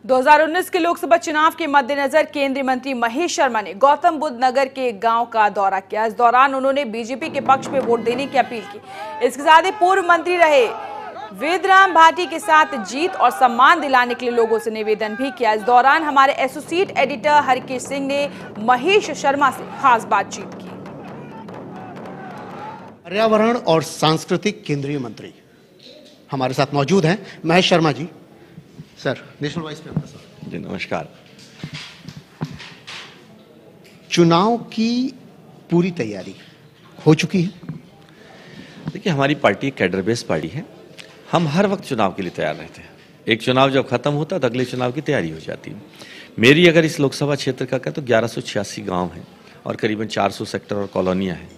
2019 के लोकसभा चुनाव के मद्देनजर केंद्रीय मंत्री महेश शर्मा ने गौतम बुद्ध नगर के एक गांव का दौरा किया। इस दौरान उन्होंने बीजेपी के पक्ष में वोट देने की अपील की। इसके साथ ही पूर्व मंत्री रहे वेदराम भाटी के साथ जीत और सम्मान दिलाने के लिए लोगों से निवेदन भी किया। इस दौरान हमारे एसोसिएट एडिटर हरकेश सिंह ने महेश शर्मा से खास बातचीत की। पर्यावरण और सांस्कृतिक केंद्रीय मंत्री हमारे साथ मौजूद हैं, Mahesh Sharma ji. Sir, national vice पे आपका सवाल। जी नमस्कार। चुनाव की पूरी तैयारी हो चुकी है? देखिए, हमारी पार्टी कैडर बेस पार्टी है। हम हर वक्त चुनाव के लिए तैयार रहते हैं। एक चुनाव जब खत्म होता है तो अगले चुनाव की तैयारी हो जाती है। मेरी अगर इस लोकसभा क्षेत्र का कहें तो 1186 गांव हैं और करीबन 400 सेक्टर और कॉलोनियां हैं।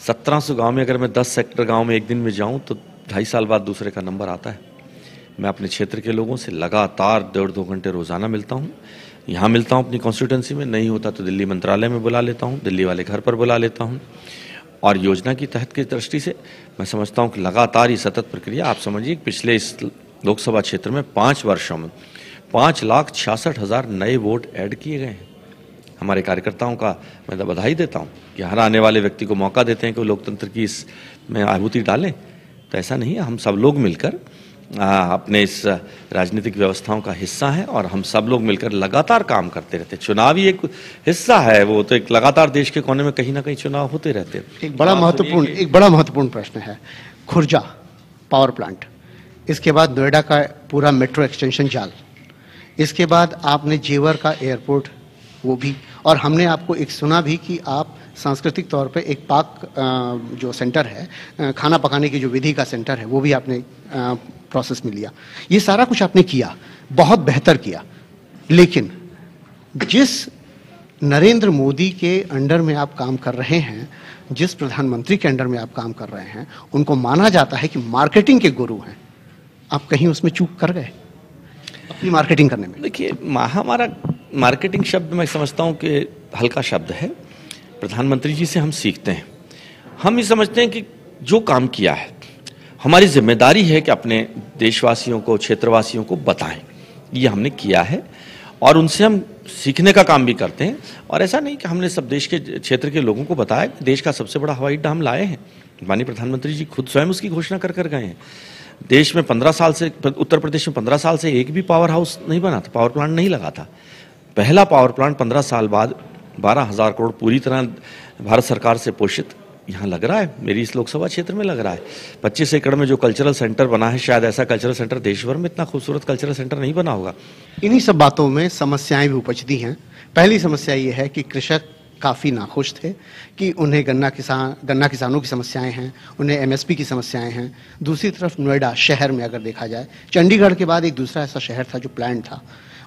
1700 गांव में अगर मैं 10 सेक्टर गांव में एक दिन में जाऊं तो 2.5 साल बाद दूसरे का नंबर आता है। मैं अपने क्षेत्र के लोगों से लगातार 1.5-2 घंटे रोजाना मिलता हूं। यहाँ मिलता हूं अपनी कॉन्स्टिट्यूंसी में, नहीं होता तो दिल्ली मंत्रालय में बुला लेता हूं, दिल्ली वाले घर पर बुला लेता हूं। और योजना की तहत की दृष्टि से मैं समझता हूं कि लगातार ये सतत प्रक्रिया, आप समझिए पिछले इस लोकसभा क्षेत्र में 5 वर्षों में 5,66,000 नए वोट ऐड किए गए हैं। हमारे कार्यकर्ताओं का मैं तो बधाई देता हूं कि हर आने वाले व्यक्ति को मौका देते हैं कि वो लोकतंत्र की इसमें आहुति डालें। तो ऐसा नहीं है, हम सब लोग मिलकर अपने इस राजनीतिक व्यवस्थाओं का हिस्सा है और हम सब लोग मिलकर लगातार काम करते रहते हैं। चुनाव ही एक हिस्सा है, वो तो एक लगातार देश के कोने में कहीं ना कहीं चुनाव होते रहते हैं। एक बड़ा महत्वपूर्ण प्रश्न है खुर्जा पावर प्लांट, इसके बाद नोएडा का पूरा मेट्रो एक्सटेंशन जाल, इसके बाद आपने जेवर का एयरपोर्ट वो भी, और हमने आपको एक सुना भी कि आप सांस्कृतिक तौर पे एक पाक जो सेंटर है, खाना पकाने की जो विधि का सेंटर है, वो भी आपने प्रोसेस में लिया। ये सारा कुछ आपने किया, बहुत बेहतर किया। लेकिन जिस नरेंद्र मोदी के अंडर में आप काम कर रहे हैं, जिस प्रधानमंत्री के अंडर में आप काम कर रहे हैं, उनको माना जाता है कि मार्केटिंग के गुरु हैं। आप कहीं उसमें चूक कर गए अपनी मार्केटिंग करने में? देखिए, हमारा मार्केटिंग शब्द मैं समझता हूँ कि हल्का शब्द है। प्रधानमंत्री जी से हम सीखते हैं। हम ये समझते हैं कि जो काम किया है, हमारी जिम्मेदारी है कि अपने देशवासियों को, क्षेत्रवासियों को बताएं। ये हमने किया है और उनसे हम सीखने का काम भी करते हैं। और ऐसा नहीं कि हमने सब देश के क्षेत्र के लोगों को बताया कि देश का सबसे बड़ा हवाई अड्डा हम लाए हैं। माननीय प्रधानमंत्री जी खुद स्वयं उसकी घोषणा कर गए हैं। देश में 15 साल से, उत्तर प्रदेश में 15 साल से एक भी पावर हाउस नहीं बना था, पावर प्लांट नहीं लगा था। पहला पावर प्लांट 15 साल बाद 12,000 करोड़ पूरी तरह भारत सरकार से पोषित यहाँ लग रहा है। मेरी इस लोकसभा क्षेत्र में लग रहा है। 25 एकड़ में जो कल्चरल सेंटर बना है, शायद ऐसा कल्चरल सेंटर देश भर में इतना खूबसूरत कल्चरल सेंटर नहीं बना होगा। इन्हीं सब बातों में समस्याएं भी उपजती हैं। पहली समस्या ये है कि कृषक काफ़ी नाखुश थे कि उन्हें गन्ना किसानों की समस्याएं हैं, उन्हें एमएसपी की समस्याएं हैं। दूसरी तरफ नोएडा शहर में अगर देखा जाए, चंडीगढ़ के बाद एक दूसरा ऐसा शहर था जो प्लान था,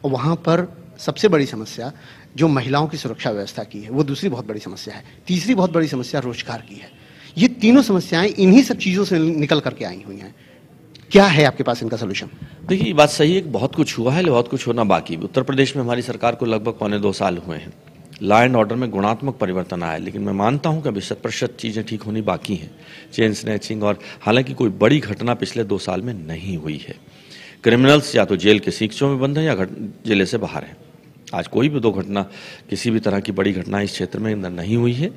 और वहाँ पर सबसे बड़ी समस्या जो महिलाओं की सुरक्षा व्यवस्था की है, वो दूसरी बहुत बड़ी समस्या है। तीसरी बहुत बड़ी समस्या रोजगार की है। ये तीनों समस्याएं इन्हीं सब चीज़ों से निकल करके आई हुई हैं। क्या है आपके पास इनका सोल्यूशन? देखिए, ये बात सही है कि बहुत कुछ हुआ है, बहुत कुछ होना बाकी। उत्तर प्रदेश में हमारी सरकार को लगभग 1.25 साल हुए हैं। लॉ एंड ऑर्डर में गुणात्मक परिवर्तन आया, लेकिन मैं मानता हूं कि अभी 100% चीज़ें ठीक होनी बाकी हैं। चेन स्नैचिंग और हालांकि कोई बड़ी घटना पिछले 2 साल में नहीं हुई है। क्रिमिनल्स या तो जेल के सीखचों में बंद हैं या जिले से बाहर हैं। आज कोई भी 2 घटना, किसी भी तरह की बड़ी घटना इस क्षेत्र में अंदर नहीं हुई है।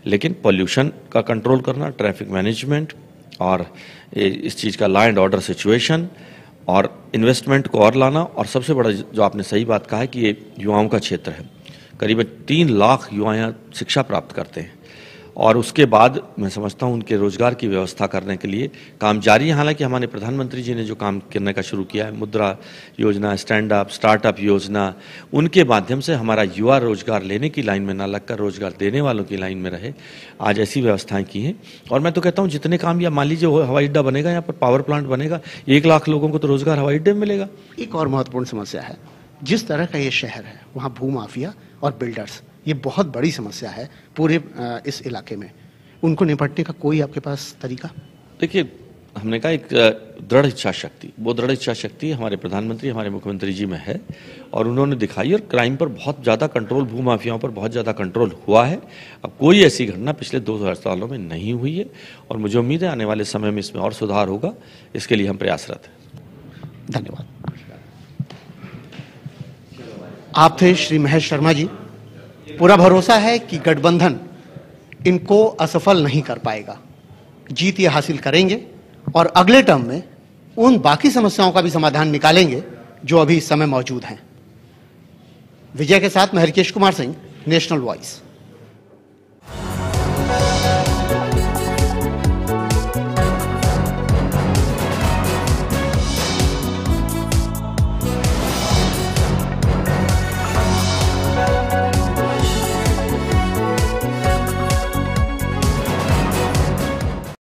लेकिन पॉल्यूशन का कंट्रोल करना, ट्रैफिक मैनेजमेंट और इस चीज़ का लॉ एंड ऑर्डर सिचुएशन और इन्वेस्टमेंट को और लाना, और सबसे बड़ा जो आपने सही बात कहा है कि ये युवाओं का क्षेत्र है। करीबन 3 लाख युवा यहाँ शिक्षा प्राप्त करते हैं और उसके बाद मैं समझता हूँ उनके रोजगार की व्यवस्था करने के लिए काम जारी है। हालांकि हमारे प्रधानमंत्री जी ने जो काम करने का शुरू किया है, मुद्रा योजना, स्टैंड अप स्टार्टअप योजना, उनके माध्यम से हमारा युवा रोजगार लेने की लाइन में ना लगकर रोजगार देने वालों की लाइन में रहे, आज ऐसी व्यवस्थाएं की हैं। और मैं तो कहता हूँ जितने काम, या मान लीजिए हवाई अड्डा बनेगा, यहाँ पर पावर प्लांट बनेगा, 1 लाख लोगों को तो रोजगार हवाई अड्डे में मिलेगा। एक और महत्वपूर्ण समस्या है, जिस तरह का ये शहर है वहाँ भूमाफिया और बिल्डर्स, ये बहुत बड़ी समस्या है पूरे इस इलाके में। उनको निपटने का कोई आपके पास तरीका? देखिए, हमने कहा एक दृढ़ इच्छा शक्ति, वो दृढ़ इच्छा शक्ति हमारे प्रधानमंत्री, हमारे मुख्यमंत्री जी में है और उन्होंने दिखाई। और क्राइम पर बहुत ज़्यादा कंट्रोल, भूमाफियाओं पर बहुत ज़्यादा कंट्रोल हुआ है। अब कोई ऐसी घटना पिछले 2 सालों में नहीं हुई है और मुझे उम्मीद है आने वाले समय में इसमें और सुधार होगा। इसके लिए हम प्रयासरत हैं। धन्यवाद। आप थे श्री महेश शर्मा जी। पूरा भरोसा है कि गठबंधन इनको असफल नहीं कर पाएगा, जीत ये हासिल करेंगे और अगले टर्म में उन बाकी समस्याओं का भी समाधान निकालेंगे जो अभी इस समय मौजूद हैं। विजय के साथ मैं हरिकेश कुमार सिंह, नेशनल वॉइस।